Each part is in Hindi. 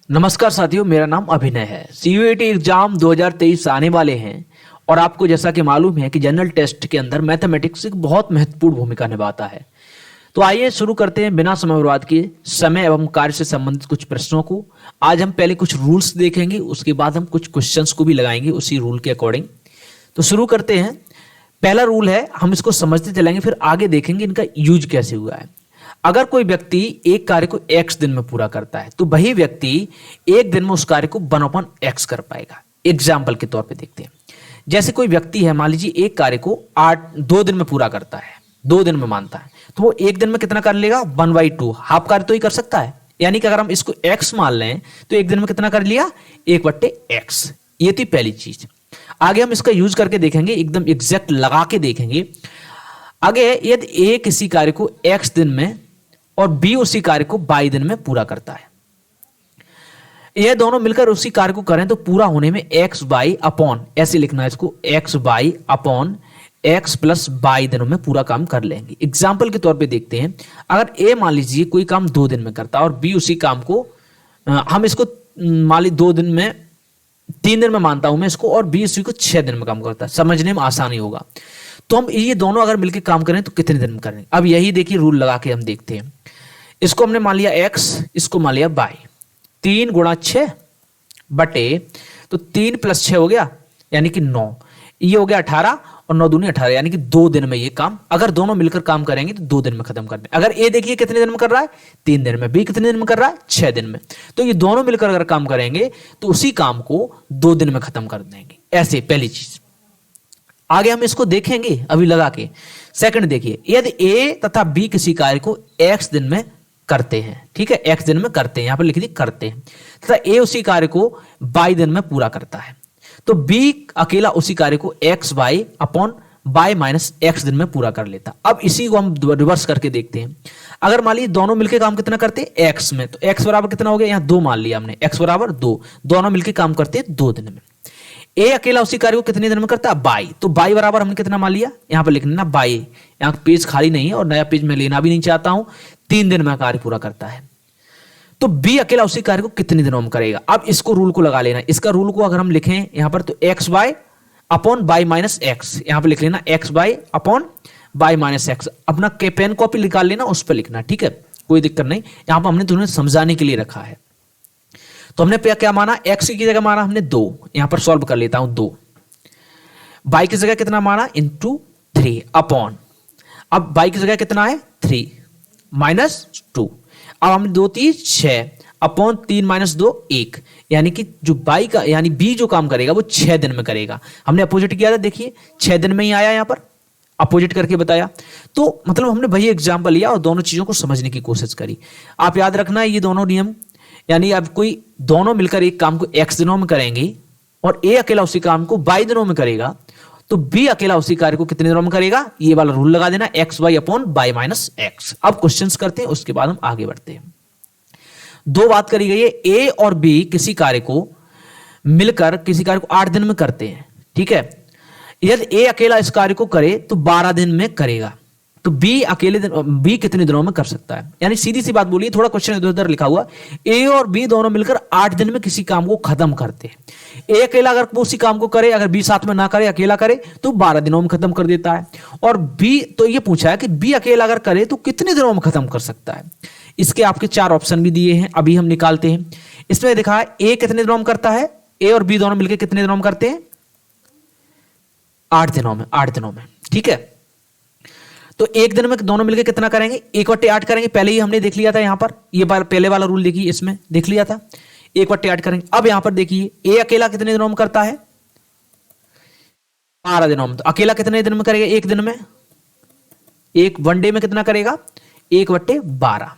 नमस्कार साथियों, मेरा नाम अभिनय है। सीयूईटी एग्जाम 2023 आने वाले हैं और आपको जैसा कि मालूम है कि जनरल टेस्ट के अंदर मैथमेटिक्स एक बहुत महत्वपूर्ण भूमिका निभाता है। तो आइए शुरू करते हैं बिना समय बर्बाद किए समय एवं कार्य से संबंधित कुछ प्रश्नों को। आज हम पहले कुछ रूल्स देखेंगे, उसके बाद हम कुछ क्वेश्चंस को भी लगाएंगे उसी रूल के अकॉर्डिंग। तो शुरू करते हैं। पहला रूल है, हम इसको समझते चलेंगे फिर आगे देखेंगे इनका यूज कैसे हुआ है। अगर कोई व्यक्ति एक कार्य को x दिन में पूरा करता है तो वही व्यक्ति एक दिन में उस कार्य को 1/x कर पाएगा। एग्जाम्पल के तौर पे देखते हैं। जैसे कोई व्यक्ति है, मान लीजिए एक कार्य को 2 दिन में पूरा करता है, 2 दिन में मानता है, तो वो एक दिन में कितना कर लेगा? 1/2 हाफ कार्य तो ही कर सकता है। यानी कि अगर हम इसको x मान लें तो एक दिन में कितना कर लिया? 1/x। ये थी पहली चीज। आगे हम इसका यूज करके देखेंगे, एकदम एग्जैक्ट लगा के देखेंगे। आगे यदि a किसी कार्य को x दिन में और b उसी कार्य को y दिन में पूरा करता है, ये दोनों मिलकर उसी कार्य को करें तो पूरा होने में x बाई अपॉन, ऐसे लिखना है इसको, x by upon x plus y दिनों में पूरा काम कर लेंगे। एग्जाम्पल के तौर पे देखते हैं। अगर a मान लीजिए कोई काम 2 दिन में करता है और b उसी काम को हम इसको मान लीजिए 2 दिन में 3 दिन में मानता हूं मैं इसको, और b उसी को 6 दिन में काम करता है, समझने में आसानी होगा। तो हम ये दोनों अगर मिलकर काम करें तो कितने दिन में करेंगे? अब यही देखिए रूल लगा के हम देखते हैं। इसको हमने मान लिया x, इसको मान लिया y। 3 गुणा 6 बटे, तो 3 प्लस 6 हो गया यानी कि 9। ये हो गया 18 और 9 दूनी 18, यानी कि 2 दिन में ये काम, अगर दोनों मिलकर काम करेंगे तो 2 दिन में खत्म कर दें। अगर ए देखिए कितने दिन में कर रहा है? 3 दिन में। बी कितने दिन में कर रहा है? 6 दिन में। तो ये दोनों मिलकर अगर काम करेंगे तो उसी काम को 2 दिन में खत्म कर देंगे। ऐसे पहली चीज। आगे हम इसको देखेंगे अभी लगा के। सेकंड देखिए, यदि ए तथा बी किसी कार्य को x दिन में करते हैं, ठीक है, x दिन में करते हैं, यहां पर लिख दी करते हैं, तथा ए उसी कार्य को y दिन में पूरा करता है, तो b अकेला उसी कार्य को x y upon y minus x दिन में पूरा कर लेता। अब इसी को हम रिवर्स करके देखते हैं। अगर मान लीजिए दोनों मिलकर काम कितना करते हैं? x में, तो x बराबर कितना हो गया? यहां 2 मान लिया हमने, x बराबर 2। दोनों मिलकर काम करते हैं 2 दिन में। ए अकेला उसी कार्य को कितने दिन में करता है? बाई। तो बाई बराबर हमने कितना मान लिया? यहां पर लिखना बाई, यहां पेज खाली नहीं है और नया पेज में लेना भी नहीं चाहता हूं। 3 दिन में कार्य पूरा करता है। तो बी अकेला उसी कार्य को कितने दिनों में करेगा? अब इसको रूल को लगा लेना। इसका रूल को अगर हम लिखें यहां पर, तो x y upon y minus x, यहां पर लिख लेना x y upon y minus x. अपना पेन कॉपी निकाल लेना, उस पर लिखना, ठीक है, कोई दिक्कत नहीं। यहां पर हमने तुम्हें समझाने के लिए रखा है। तो हमने क्या माना? x की जगह माना हमने 2, यहां पर सॉल्व कर लेता हूं 2। y की जगह कितना माना? इंटू 3 अपॉन, अब y की जगह कितना है? 3 माइनस 2। अब हमने 2 3 6 अपॉन 3 माइनस 2 1, यानी कि जो y का यानी b जो काम करेगा वो 6 दिन में करेगा। हमने अपोजिट किया था, देखिए 6 दिन में ही आया, यहां पर अपोजिट करके बताया। तो मतलब हमने वही एग्जाम्पल लिया और दोनों चीजों को समझने की कोशिश करी। आप याद रखना ये दोनों नियम, यानी अब कोई दोनों मिलकर एक काम को x दिनों में करेंगे और a अकेला उसी काम को y दिनों में करेगा, तो b अकेला उसी कार्य को कितने दिनों में करेगा? ये वाला रूल लगा देना, x y upon y minus x. अब क्वेश्चंस करते हैं, उसके बाद हम आगे बढ़ते हैं। 2 बात करी गई है, a और b किसी कार्य को मिलकर किसी कार्य को 8 दिन में करते हैं, ठीक है। यदि a अकेला इस कार्य को करे तो 12 दिन में करेगा, तो b कितने दिनों में कर सकता है? यानी सीधी सी बात बोलिए, थोड़ा क्वेश्चन इधर उधर लिखा हुआ। a और b दोनों मिलकर 8 दिन में किसी काम को खत्म करते हैं। a अकेला अगर वो उसी काम को करे, अगर b साथ में ना करे, अकेला करे, तो 12 दिनों में खत्म कर देता है। और b, तो ये पूछा है कि b अकेला अगर करे तो कितने दिनों में खत्म कर सकता है। इसके आपके 4 ऑप्शन भी दिए हैं, अभी हम निकालते हैं। इसमें देखा है a कितने दिनों में करता है, a और b दोनों मिलकर कितने दिनों में करते हैं? 8 दिनों में, 8 दिनों में, ठीक है। तो एक दिन में दोनों मिलकर कितना करेंगे? 1/8 करेंगे। पहले ही हमने देख लिया था, यहां पर ये पहले वाला रूल देखिए, इसमें देख लिया था 1/8 करेंगे। अब यहां पर देखिए ए अकेला कितने दिनों में करता है? 12 दिनों में। तो अकेला कितने दिन में करेगा? एक दिन में, एक वनडे में कितना करेगा? 1/12,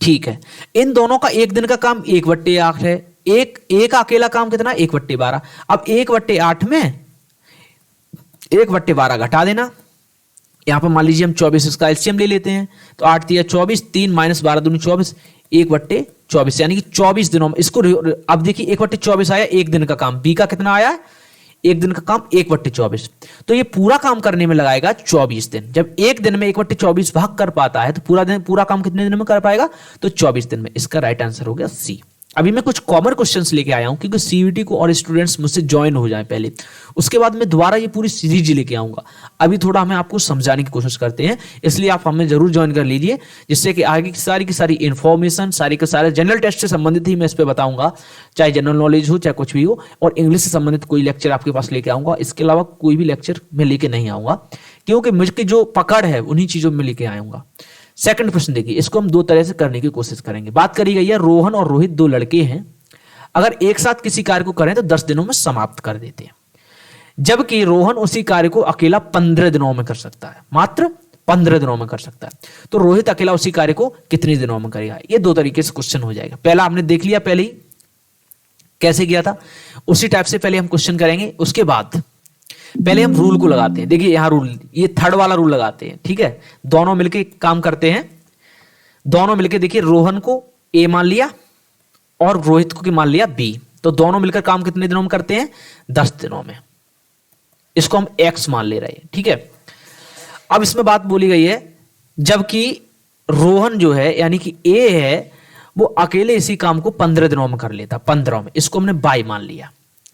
ठीक है। इन दोनों का एक दिन का काम 1/8 है। एक का अकेला काम कितना? 1/12। अब 1/8 में 1/12 घटा देना। यहां पर मान लीजिए हम 24, इसका एलसीएम ले लेते हैं, तो 8 3 24, 3 माइनस 12 दूनी 24, 1/24, यानी कि 24 दिनों में इसको। अब देखिए 1/24 आया, एक दिन का काम। बी का कितना आया? एक दिन का काम 1/24, तो ये पूरा काम करने में लगाएगा 24 दिन। जब एक दिन में 1/24 भाग कर पाता है तो पूरा काम कितने दिन में कर पाएगा? तो 24 दिन में। इसका राइट आंसर हो गया सी। अभी मैं कुछ कॉमन क्वेश्चंस लेके आया हूं क्योंकि सीयूईटी को और स्टूडेंट्स मुझसे ज्वाइन हो जाएं पहले, उसके बाद मैं दोबारा ये पूरी सीरीज लेके आऊंगा। अभी थोड़ा हमें आपको समझाने की कोशिश करते हैं, इसलिए आप हमें जरूर ज्वाइन कर लीजिए, जिससे कि आगे की सारी इंफॉर्मेशन, सारी के सारे जनरल टेस्ट से संबंधित ही मैं इस पर बताऊंगा, चाहे जनरल नॉलेज हो चाहे कुछ भी हो, और इंग्लिश से संबंधित कोई लेक्चर आपके पास लेके आऊंगा। इसके अलावा कोई भी लेक्चर मैं लेके नहीं आऊंगा, क्योंकि मुझकी जो पकड़ है उन्हीं चीजों में लेके आऊंगा। सेकंड प्रश्न देखिए, इसको हम दो तरह से करने की कोशिश करेंगे। बात करी गई है रोहन और रोहित दो लड़के हैं, अगर एक साथ किसी कार्य को करें तो 10 दिनों में समाप्त कर देते हैं, जबकि रोहन उसी कार्य को अकेला 15 दिनों में कर सकता है, मात्र 15 दिनों में कर सकता है। तो रोहित अकेला उसी कार्य को कितने दिनों में करेगा? ये दो तरीके से क्वेश्चन हो जाएगा। पहला हमने देख लिया पहले ही कैसे किया था, उसी टाइप से पहले हम क्वेश्चन करेंगे। उसके बाद पहले हम रूल को लगाते हैं। देखिए यहां रूल, ये थर्ड वाला रूल लगाते हैं, ठीक है। दोनों मिलकर काम करते हैं, दोनों मिलकर देखिए रोहन को ए मान लिया और रोहित को मान लिया बी, तो दोनों मिलकर काम कितने दिनों में करते हैं? 10 दिनों में। इसको हम एक्स मान ले रहे हैं, ठीक है। अब इसमें बात बोली गई है, जबकि रोहन जो है यानी कि ए है, वो अकेले इसी काम को 15 दिनों में कर लेता, 15 में। इसको हमने बाई मान लिया,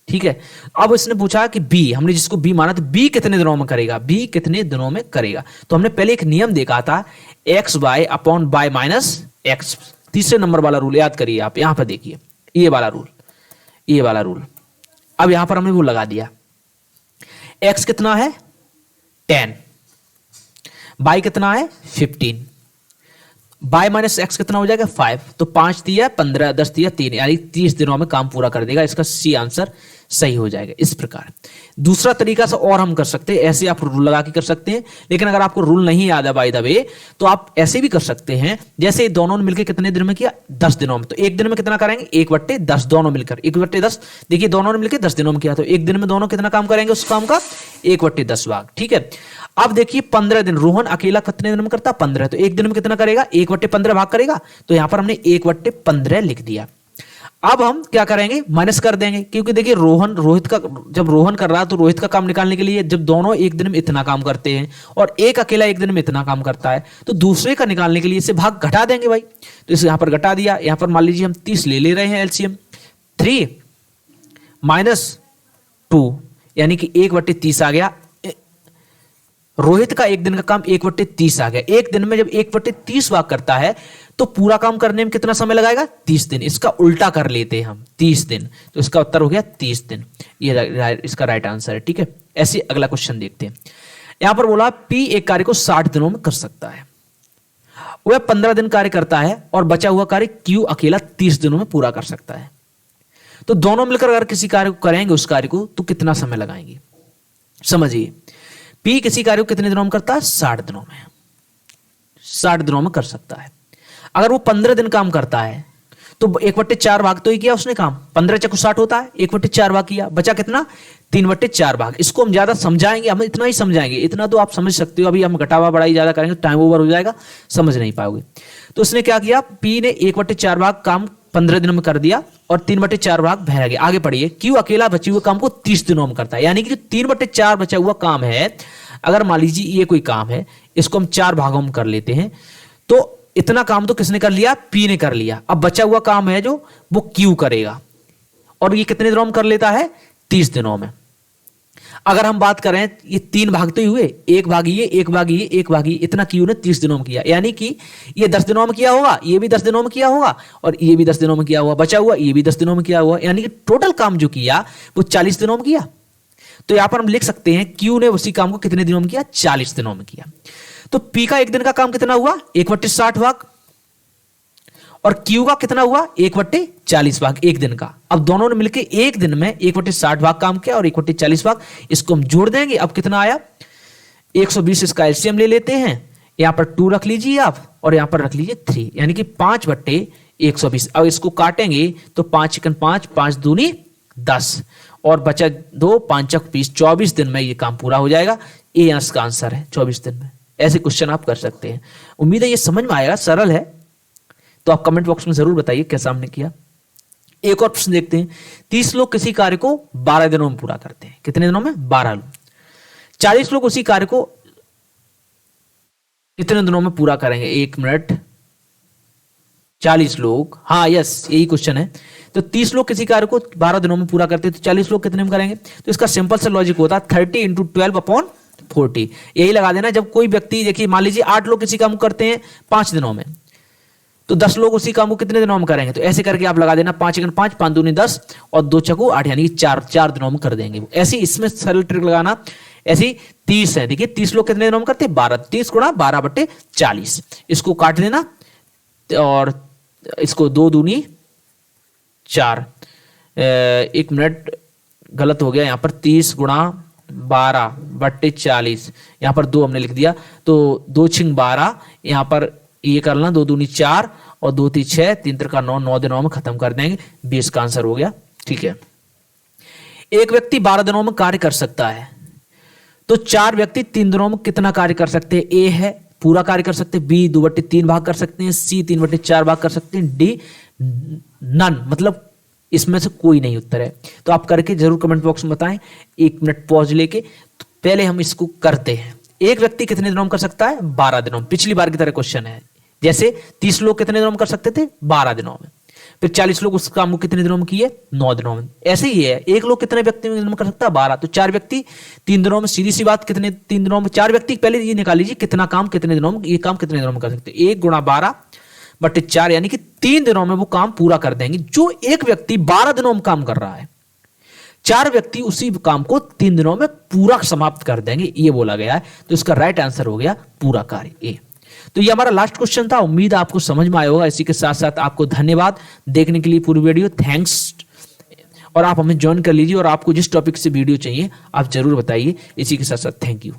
ठीक है। अब इसने पूछा कि बी, हमने जिसको बी माना, तो बी कितने दिनों में करेगा? बी कितने दिनों में करेगा? तो हमने पहले एक नियम देखा था, x y upon y minus x, तीसरे नंबर वाला रूल याद करिए आप। यहां पर देखिए ये वाला रूल, ये वाला रूल। अब यहां पर हमने वो लगा दिया, एक्स कितना है? 10, बाई कितना है? 15, बाय माइनस एक्स कितना हो जाएगा? 5। तो 5 दिया 15, 10 दिया 3, यानी 30 दिनों में काम पूरा कर देगा। इसका सी आंसर सही हो जाएगा। इस प्रकार दूसरा तरीका से और हम कर सकते हैं, ऐसे आप रूल लगा के कर सकते हैं। लेकिन अगर आपको रूल नहीं याद है बाय द वे, तो आप ऐसे भी कर सकते हैं, जैसे दोनों ने मिलकर कितने दिन में किया? 10 दिनों में। तो एक दिन में कितना करेंगे? 1/10, दोनों मिलकर 1/10। देखिए दोनों ने मिलकर 10 दिनों में किया, तो एक दिन में दोनों कितना काम करेंगे उस काम का? 1/10 भाग, ठीक है। अब देखिए 15 दिन, रोहन अकेला कितने दिन में करता? 15। तो एक दिन में कितना करेगा? 1/15 भाग करेगा, तो यहां पर हमने 1/15 लिख दिया। अब हम क्या करेंगे? माइनस कर देंगे, क्योंकि देखिए रोहित का, जब रोहन कर रहा है तो रोहित का काम निकालने के लिए, जब दोनों एक दिन में इतना काम करते हैं और एक अकेला एक दिन में इतना काम करता है, तो दूसरे का निकालने के लिए इसे भाग घटा देंगे भाई। तो इसे यहां पर घटा दिया। यहां पर मान लीजिए हम 30 ले रहे हैं एलसीएम, 3 - 2 यानी कि 1/30 आ गया। रोहित का एक दिन का काम 1/30 आ गया। एक दिन में जब 1/30 भाग करता है तो पूरा काम करने में कितना समय लगाएगा? 30 दिन। इसका उल्टा कर लेते हैं हम, 30 दिन, तो इसका उत्तर हो गया 30 दिन। ये इसका राइट आंसर है, ठीक है। ऐसे अगला क्वेश्चन देखते हैं। यहां पर बोला पी एक कार्य को 60 दिनों में कर सकता है, वह 15 दिन कार्य करता है और बचा हुआ कार्य क्यू अकेला 30 दिनों में पूरा कर सकता है। तो दोनों मिलकर अगर किसी कार्य को करेंगे, उस कार्य को, तो कितना समय लगाएंगे? समझिए, पी किसी कार्य को कितने दिनों में करता है? 60 दिनों में। 60 दिनों में कर सकता है। अगर वो 15 दिन काम करता है तो 1/4 भाग तो ही किया उसने काम, 15 × 60 होता है, 1/4 भाग किया, बचा कितना? 3/4 भाग। इसको हम ज्यादा समझाएंगे, हम इतना ही समझाएंगे, इतना तो आप समझ सकते हो। अभी हम घटावा बढ़ाई ज्यादा करेंगे तो टाइम ओवर हो जाएगा, समझ नहीं पाओगे। तो उसने क्या किया? पी ने 1/4 भाग काम 15 दिनों में कर दिया और 3/4 भाग बह गया। आगे पढ़िए, क्यू अकेला बचे हुए काम को 30 दिनों में करता है, यानी कि जो 3/4 बचा हुआ काम है, अगर मान लीजिए ये कोई काम है, इसको हम 4 भागों में कर लेते हैं, तो इतना काम तो किसने कर लिया? पी ने कर लिया। अब बचा हुआ काम है जो, वो क्यू करेगा, और ये कितने दिनों में कर लेता है? 30 दिनों में। अगर हम बात करें, ये 3 भाग तो ही हुए, एक भाग ये, एक भाग ये, एक भाग ये, इतना क्यू ने 30 दिनों में किया, यानी कि ये 10 दिनों में किया होगा, ये भी 10 दिनों में किया होगा, और ये भी 10 दिनों में किया हुआ, बचा हुआ ये भी 10 दिनों में किया हुआ, यानी कि टोटल काम जो किया वो 40 दिनों में किया। तो यहां पर हम लिख सकते हैं क्यू ने उसी काम को कितने दिनों में किया? 40 दिनों में किया। तो पी का एक दिन का काम कितना हुआ? 1/60 भाग, और क्यू का कितना हुआ? 1/40 भाग एक दिन का। अब दोनों ने मिलकर एक दिन में 1/60 भाग काम किया और 1/40 भाग, इसको हम जोड़ देंगे। अब कितना आया? 120। इसका एलसीएम ले लेते हैं, यहां पर 2 रख लीजिए आप, और यहां पर रख लीजिए 3, यानी कि 5/120। अब इसको काटेंगे तो 5 × 5, 5 दूनी 10, और बचा 2, 5 × 20, 24 दिन में ये काम पूरा हो जाएगा। ये इसका आंसर है, 24 दिन में। ऐसे क्वेश्चन आप कर सकते हैं। उम्मीद है ये समझ में आएगा, सरल है। तो आप कमेंट बॉक्स में जरूर बताइए कैसा हमने किया। एक और प्रश्न देखते हैं। 30 लोग किसी कार्य को 12 दिनों में पूरा करते हैं। कितने दिनों में? 12 लोग। 40 लोग उसी कार्य को कितने दिनों में पूरा करेंगे? 1 मिनट, 40 लोग, हाँ यस यही क्वेश्चन है। तो 30 लोग किसी कार्य को 12 दिनों में पूरा करते हैं, तो 40 लोग कितने में करेंगे? तो इसका सिंपल सा लॉजिक होता है 30 इंटू 12/40, यही लगा देना। जब कोई व्यक्ति, देखिए मान लीजिए 8 लोग किसी काम को करते हैं 5 दिनों में, तो 10 लोग उसी काम को कितने दिनों में करेंगे? तो ऐसे करके आप लगा देना 5 × 5, 5 दूनी 10 और 2 छक्कू 8, यानी 4 दिनों में कर देंगे। ऐसे इसमें सरल ट्रिक लगाना। ऐसी 30 है, देखिए 30 लोग कितने दिनों में करते हैं? 12, 30 गुणा 12/40, इसको काट देना और इसको 2 दूनी 4, 1 मिनट गलत हो गया यहाँ पर, 30 गुणा 12/40, यहाँ पर 2 हमने लिख दिया, तो 2 छिंग 12, यहाँ पर ये कर लेना 2 दूनी 4 और 2 × 6, 3 × 9, 9 दिनों में खत्म कर देंगे। 20 का आंसर हो गया। ठीक है, एक व्यक्ति 12 दिनों में कार्य कर सकता है, तो 4 व्यक्ति 3 दिनों में कितना कार्य कर सकते हैं? ए है पूरा कार्य कर सकते हैं, बी 2/3 भाग कर सकते हैं, सी 3/4 भाग कर सकते हैं, डी नन, मतलब इसमें से कोई नहीं उत्तर है। तो आप करके जरूर कमेंट बॉक्स में बताएं। 1 मिनट पॉज लेके, तो पहले हम इसको करते हैं। एक व्यक्ति कितने दिनों में कर सकता है? 12 दिनों में। पिछली बार की तरह क्वेश्चन है, जैसे 30 लोग कितने दिनों में कर सकते थे? 12 दिनों में। फिर 40 लोग उस काम को कितने दिनों में किए? 9 दिनों में। ऐसे ही है, एक लोग कितने व्यक्ति में कर सकता है? 12, तो 4 व्यक्ति 3 दिनों में। सीधी सी बात, कितने 3 दिनों में? 4 व्यक्ति, पहले ये निकाल लीजिए कितना काम कितने दिनों में, ये काम कितने दिनों में कर सकते हैं? 1 × 12/4, यानी कि 3 दिनों में वो काम पूरा कर देंगे। जो एक व्यक्ति 12 दिनों में काम कर रहा है, 4 व्यक्ति उसी काम को 3 दिनों में पूरा समाप्त कर देंगे, ये बोला गया है। तो इसका राइट आंसर हो गया पूरा कार्य, ए। तो ये हमारा लास्ट क्वेश्चन था। उम्मीद आपको समझ में आया होगा। इसी के साथ साथ आपको धन्यवाद देखने के लिए पूरी वीडियो, थैंक्स। और आप हमें ज्वाइन कर लीजिए, और आपको जिस टॉपिक से वीडियो चाहिए आप जरूर बताइए। इसी के साथ साथ थैंक यू।